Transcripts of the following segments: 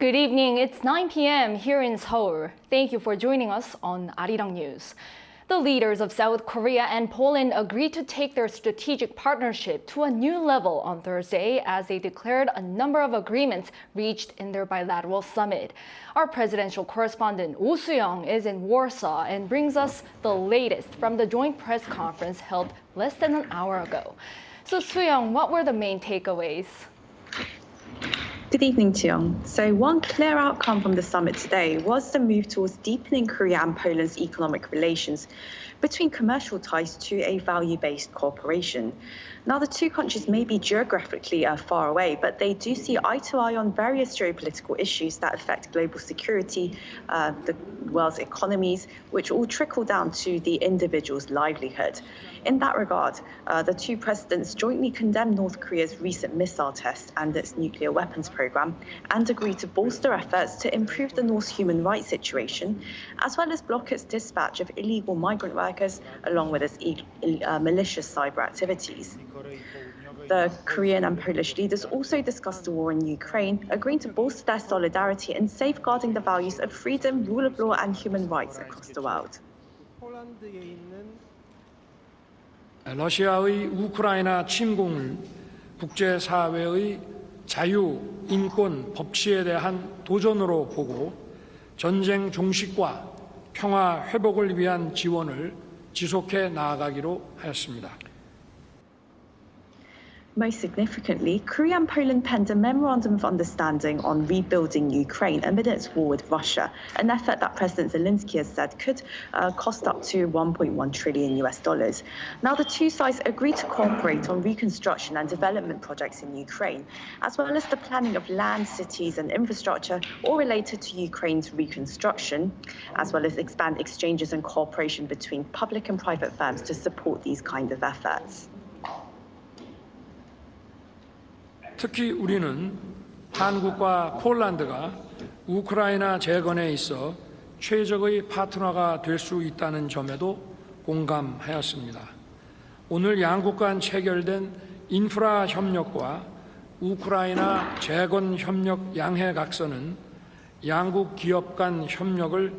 Good evening. It's 9 p.m. here in Seoul. Thank you for joining us on Arirang. The leaders of South Korea and Poland agreed to take their strategic partnership to a new level on Thursday as they declared a number of agreements reached in their bilateral summit. Our presidential correspondent Oh Soo-young is in Warsaw and brings us the latest from the joint press conference held less than an hour ago. So Soo-young, what were the main takeaways? Good evening, Soo-young. So one clear outcome from the summit today was the move towards deepening Korea and Poland's economic relations between commercial ties to a value-based cooperation. Now, the two countries may be geographically far away, but they do see eye to eye on various geopolitical issues that affect global security, the world's economies, which all trickle down to the individual's livelihood. In that regard, the two presidents jointly condemned North Korea's recent missile test and its nuclear weapons program and agreed to bolster efforts to improve the North's human rights situation, as well as block its dispatch of illegal migrant workers, along with its malicious cyber activities. The Korean and Polish leaders also discussed the war in Ukraine, agreeing to bolster their solidarity in safeguarding the values of freedom, rule of law, and human rights across the world. 러시아의 우크라이나 침공을 국제사회의 자유, 인권, 법치에 대한 도전으로 보고 전쟁 종식과 평화 회복을 위한 지원을 지속해 나아가기로 하였습니다. Most significantly, Korea and Poland penned a memorandum of understanding on rebuilding Ukraine amid its war with Russia, an effort that President Zelensky has said could cost up to $1.1 trillion. Now, the two sides agreed to cooperate on reconstruction and development projects in Ukraine, as well as the planning of land, cities, and infrastructure, all related to Ukraine's reconstruction, as well as expand exchanges and cooperation between public and private firms to support these kind of efforts. 특히 우리는 한국과 폴란드가 우크라이나 재건에 있어 최적의 파트너가 될 수 있다는 점에도 공감하였습니다. 오늘 양국 간 체결된 인프라 협력과 우크라이나 재건 협력 양해각서는 양국 기업 간 협력을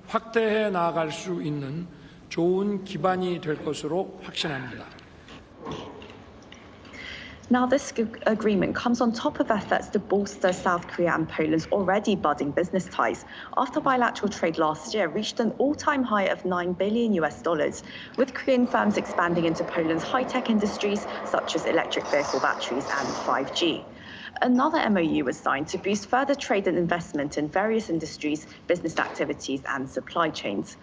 확대해 나아갈 수 있는 좋은 기반이 될 것으로 확신합니다. Now, this agreement comes on top of efforts to bolster South Korea and Poland's already budding business ties after bilateral trade last year reached an all-time high of $9 billion, with Korean firms expanding into Poland's high-tech industries such as electric vehicle batteries and 5G. Another MOU was signed to boost further trade and investment in various industries, business activities, and supply chains.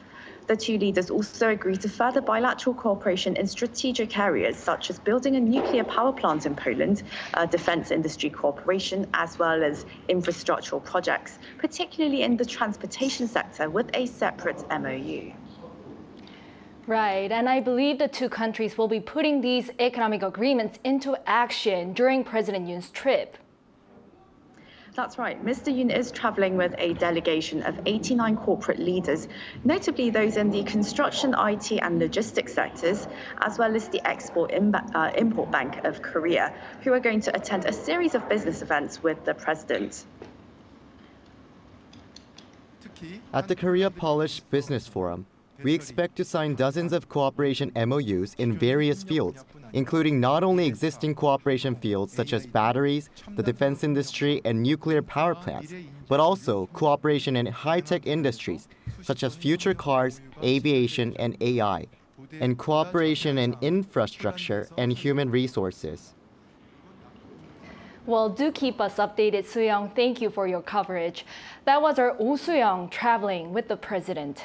The two leaders also agreed to further bilateral cooperation in strategic areas such as building a nuclear power plant in Poland, defense industry cooperation, as well as infrastructural projects, particularly in the transportation sector with a separate MOU. Right, and I believe the two countries will be putting these economic agreements into action during President Yoon's trip. That's right. Mr. Yoon is traveling with a delegation of 89 corporate leaders, notably those in the construction, IT, and logistics sectors, as well as the Export-Import Bank of Korea, who are going to attend a series of business events with the president. At the Korea-Polish Business Forum, we expect to sign dozens of cooperation MOUs in various fields, including not only existing cooperation fields such as batteries, the defense industry, and nuclear power plants, but also cooperation in high-tech industries such as future cars, aviation, and AI, and cooperation in infrastructure and human resources. Well, do keep us updated, Soo-young. Thank you for your coverage. That was our Oh Soo-young traveling with the president.